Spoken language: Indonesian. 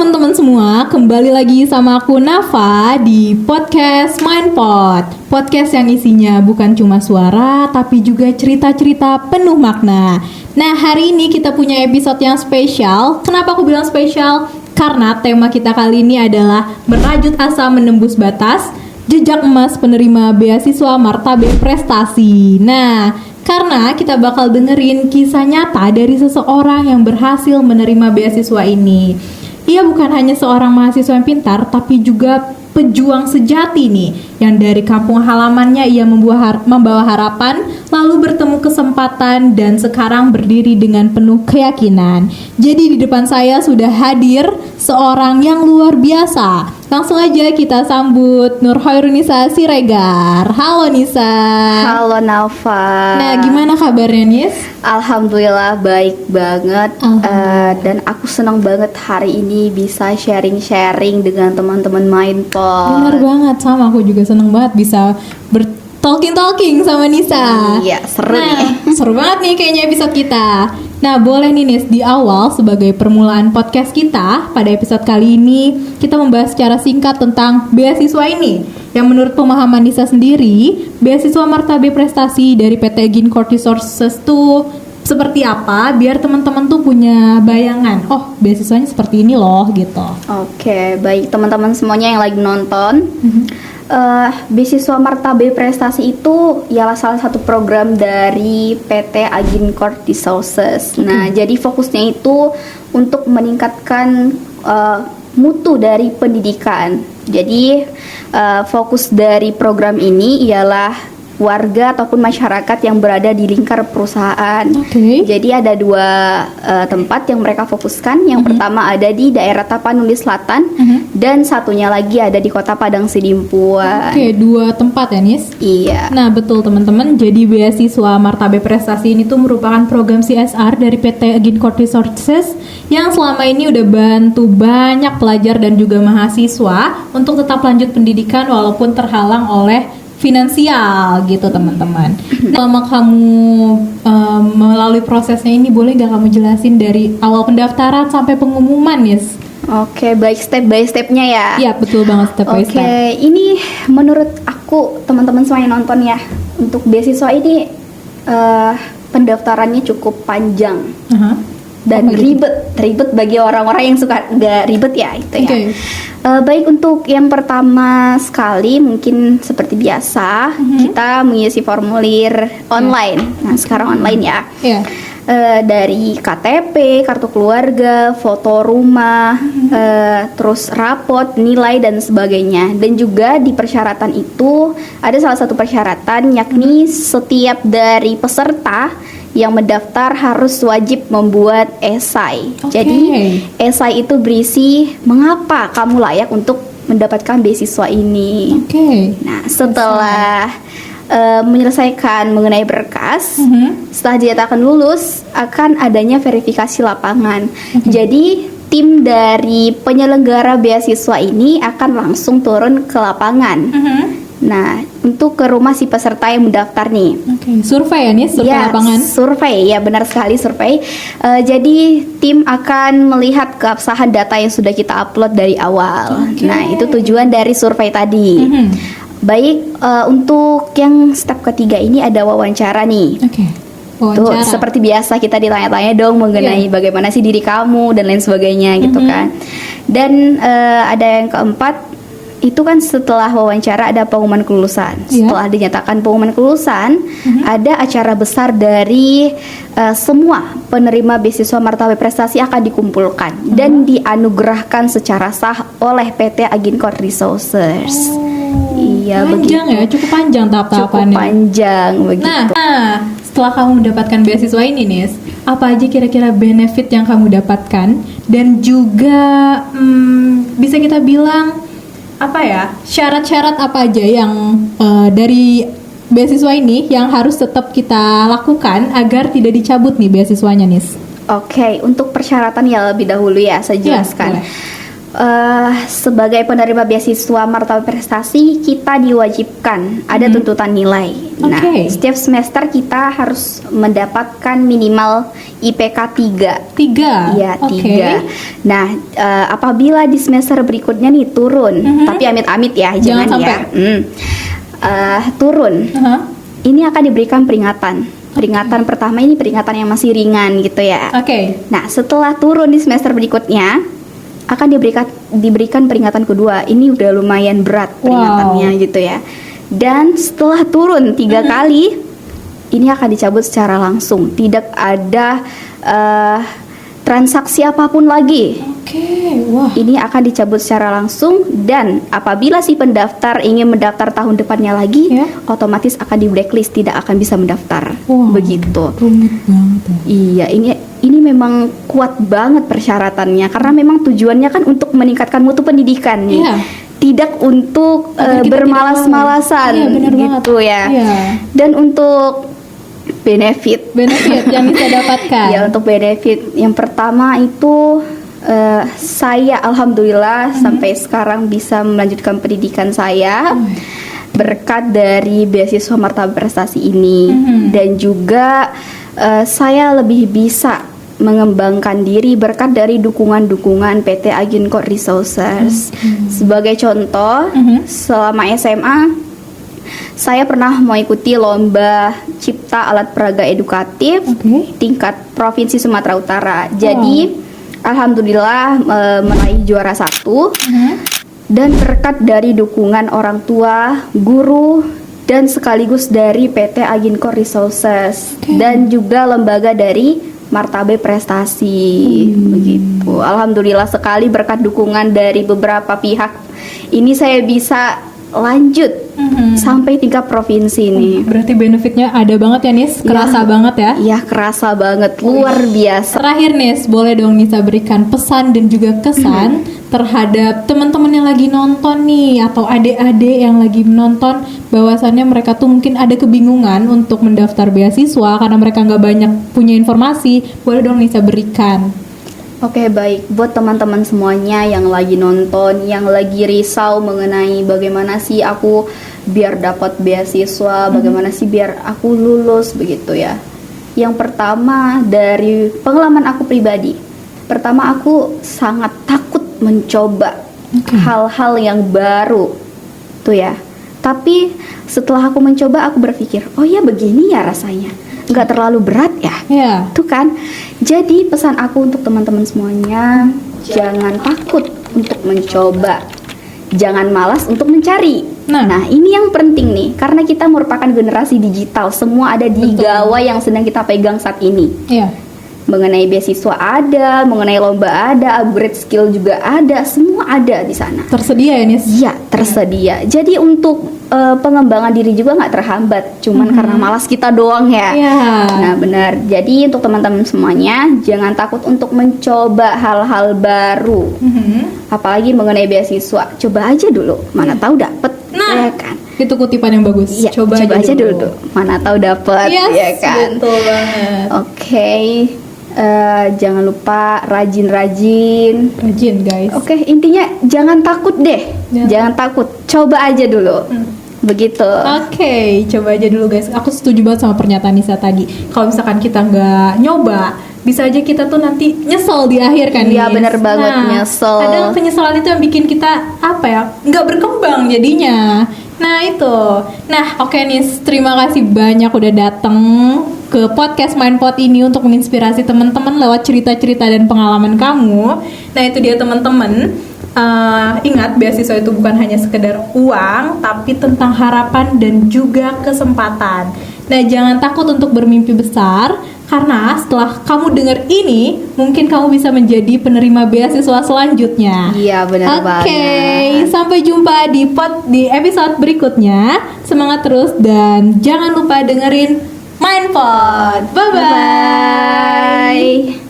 teman-teman semua, kembali lagi sama aku Nafa di podcast Mindpod. Podcast yang isinya bukan cuma suara, tapi juga cerita-cerita penuh makna. Nah, hari ini kita punya episode yang spesial. Kenapa aku bilang spesial? Karena tema kita kali ini adalah merajut asa menembus batas, jejak emas penerima beasiswa martabak prestasi. Nah, karena kita bakal dengerin kisah nyata dari seseorang yang berhasil menerima beasiswa ini. Ia bukan hanya seorang mahasiswa yang pintar, tapi juga pejuang sejati nih, yang dari kampung halamannya ia membawa harapan, lalu bertemu kesempatan, dan sekarang berdiri dengan penuh keyakinan. Jadi di depan saya sudah hadir seorang yang luar biasa. Langsung aja kita sambut Nurhoirunisa Siregar. Halo Nisa. Halo Nafa. Nah, gimana kabarnya Nis? Alhamdulillah baik banget. Dan aku senang banget hari ini bisa sharing-sharing dengan teman-teman Mindpod. Benar banget, sama aku juga seneng banget bisa talking sama Nisa. Iya, seru nih. Seru banget nih kayaknya episode kita. Nah, boleh nih Nis, di awal sebagai permulaan podcast kita, pada episode kali ini kita membahas secara singkat tentang beasiswa ini. Yang menurut pemahaman Nisa sendiri, beasiswa martabak prestasi dari PT Gincourt Resources tuh seperti apa, biar teman-teman tuh punya bayangan, oh beasiswanya seperti ini loh gitu. Oke, baik teman-teman semuanya yang lagi nonton. Beasiswa martabak prestasi itu ialah salah satu program dari PT Gincourt Resources. Nah, jadi fokusnya itu untuk meningkatkan mutu dari pendidikan. Jadi fokus dari program ini ialah warga ataupun masyarakat yang berada di lingkar perusahaan. Jadi ada dua tempat yang mereka fokuskan. Yang pertama ada di daerah Tapanuli Selatan dan satunya lagi ada di Kota Padang Sidimpuan. Dua tempat ya Nis? Iya. Nah betul teman-teman, jadi beasiswa martabak prestasi ini tuh merupakan program CSR dari PT Gincourt Resources yang selama ini udah bantu banyak pelajar dan juga mahasiswa untuk tetap lanjut pendidikan walaupun terhalang oleh finansial gitu teman-teman. Selama kamu melalui prosesnya ini, boleh gak kamu jelasin dari awal pendaftaran sampai pengumuman Nis? Oke, baik, step by stepnya ya. Iya betul banget, step by step. Oke, ini menurut aku teman-teman semua yang nonton ya, untuk beasiswa ini pendaftarannya cukup panjang. Dan ribet bagi orang-orang yang suka nggak ribet ya itu ya. Baik, untuk yang pertama sekali mungkin seperti biasa kita mengisi formulir online. Nah sekarang online ya. Dari KTP, kartu keluarga, foto rumah, terus rapot, nilai dan sebagainya. Dan juga di persyaratan itu ada salah satu persyaratan, yakni setiap dari peserta yang mendaftar harus wajib membuat esai. Jadi esai itu berisi mengapa kamu layak untuk mendapatkan beasiswa ini. Nah setelah menyelesaikan mengenai berkas, setelah dinyatakan lulus akan adanya verifikasi lapangan. Jadi tim dari penyelenggara beasiswa ini akan langsung turun ke lapangan. Nah, untuk ke rumah si peserta yang mendaftar nih. Survei ya nih, survei lapangan. Survei, ya benar sekali survei. Jadi tim akan melihat keabsahan data yang sudah kita upload dari awal. Nah, itu tujuan dari survei tadi. Baik, untuk yang step ketiga ini ada wawancara nih. Tuh, seperti biasa kita ditanya-tanya dong mengenai bagaimana sih diri kamu dan lain sebagainya gitu kan. Dan ada yang keempat, itu kan setelah wawancara ada pengumuman kelulusan. Setelah dinyatakan pengumuman kelulusan, ada acara besar dari semua penerima beasiswa martabak prestasi akan dikumpulkan dan dianugerahkan secara sah oleh PT Gincourt Resources. Iya, panjang begitu. Ya, cukup panjang tahap-tahapannya. Cukup panjang begitu. Nah, setelah kamu mendapatkan beasiswa ini Nis, apa aja kira-kira benefit yang kamu dapatkan dan juga bisa kita bilang apa ya, syarat-syarat apa aja yang dari beasiswa ini yang harus tetap kita lakukan agar tidak dicabut nih beasiswanya Nis? Oke, untuk persyaratan ya lebih dahulu ya saya jelaskan. Sebagai penerima beasiswa Martabat Prestasi, kita diwajibkan ada tuntutan nilai. Nah, setiap semester kita harus mendapatkan minimal IPK 3. Iya, 3. Nah, apabila di semester berikutnya nih turun, tapi amit-amit ya, jangan sampai. Turun. Ini akan diberikan peringatan. Peringatan pertama ini peringatan yang masih ringan gitu ya. Nah, setelah turun di semester berikutnya akan diberikan peringatan kedua. Ini udah lumayan berat peringatannya gitu ya. Dan setelah turun 3 kali, ini akan dicabut secara langsung. Tidak ada transaksi apapun lagi. Ini akan dicabut secara langsung, dan apabila si pendaftar ingin mendaftar tahun depannya lagi, otomatis akan di blacklist, tidak akan bisa mendaftar. Begitu. Rumit banget. Iya, ini memang kuat banget persyaratannya, karena memang tujuannya kan untuk meningkatkan mutu pendidikan nih. Tidak untuk bermalas-malasan gitu ya. Dan untuk benefit yang bisa dapatkan. Ya, untuk benefit yang pertama itu saya alhamdulillah sampai sekarang bisa melanjutkan pendidikan saya berkat dari beasiswa Martabat Prestasi ini. Dan juga saya lebih bisa mengembangkan diri berkat dari dukungan-dukungan PT Aginco Resources. Sebagai contoh, selama SMA saya pernah mengikuti lomba cipta alat peraga edukatif tingkat Provinsi Sumatera Utara. Jadi alhamdulillah meraih juara 1. Dan berkat dari dukungan orang tua, guru, dan sekaligus dari PT Aginco Resources dan juga lembaga dari Martabat Prestasi. Begitu. Alhamdulillah sekali berkat dukungan dari beberapa pihak ini saya bisa lanjut sampai tingkat provinsi nih. Berarti benefitnya ada banget ya, Nis? Kerasa banget ya? Iya, kerasa banget, luar biasa. Terakhir, Nis, boleh dong Nisa berikan pesan dan juga kesan terhadap teman-teman yang lagi nonton nih, atau adik-adik yang lagi menonton, bahwasannya mereka tuh mungkin ada kebingungan untuk mendaftar beasiswa karena mereka nggak banyak punya informasi. Boleh dong Nisa berikan. Oke, baik. Buat teman-teman semuanya yang lagi nonton, yang lagi risau mengenai bagaimana sih aku biar dapat beasiswa, bagaimana sih biar aku lulus begitu ya. Yang pertama, dari pengalaman aku pribadi. Pertama, aku sangat takut mencoba hal-hal yang baru. Tuh ya. Tapi setelah aku mencoba, aku berpikir, oh ya begini ya rasanya. Nggak terlalu berat ya. Tuh kan. Jadi pesan aku untuk teman-teman semuanya, jangan takut untuk mencoba, jangan malas untuk mencari. Nah, ini yang penting nih, karena kita merupakan generasi digital, semua ada di gawai yang sedang kita pegang saat ini. Mengenai beasiswa ada, mengenai lomba ada, upgrade skill juga ada, semua ada di sana. Tersedia ya, Nis? Iya, tersedia. Jadi untuk pengembangan diri juga nggak terhambat, cuman karena malas kita doang ya. Nah, benar. Jadi untuk teman-teman semuanya, jangan takut untuk mencoba hal-hal baru. Apalagi mengenai beasiswa, coba aja dulu, mana tahu dapet. Ya kan? Itu kutipan yang bagus. Ya, coba aja dulu, mana tahu dapet. Ya kan? Betul banget. Oke. Jangan lupa rajin guys. Oke, intinya jangan takut deh. Jangan takut, coba aja dulu. Begitu. Oke, coba aja dulu guys. Aku setuju banget sama pernyataan Nisa tadi. Kalau misalkan kita nggak nyoba, bisa aja kita tuh nanti nyesel di akhir kan. Iya, bener banget, nyesel. Kadang penyesalan itu yang bikin kita nggak berkembang jadinya. Nah itu. Nah oke Nis, terima kasih banyak udah datang ke podcast Mindpot ini untuk menginspirasi teman-teman lewat cerita-cerita dan pengalaman kamu. Nah itu dia teman-teman. Ingat, beasiswa itu bukan hanya sekedar uang, tapi tentang harapan dan juga kesempatan. Nah jangan takut untuk bermimpi besar, karena setelah kamu dengar ini, mungkin kamu bisa menjadi penerima beasiswa selanjutnya. Iya, benar banget. Oke, sampai jumpa di episode berikutnya. Semangat terus dan jangan lupa dengerin Mindpot. Bye bye.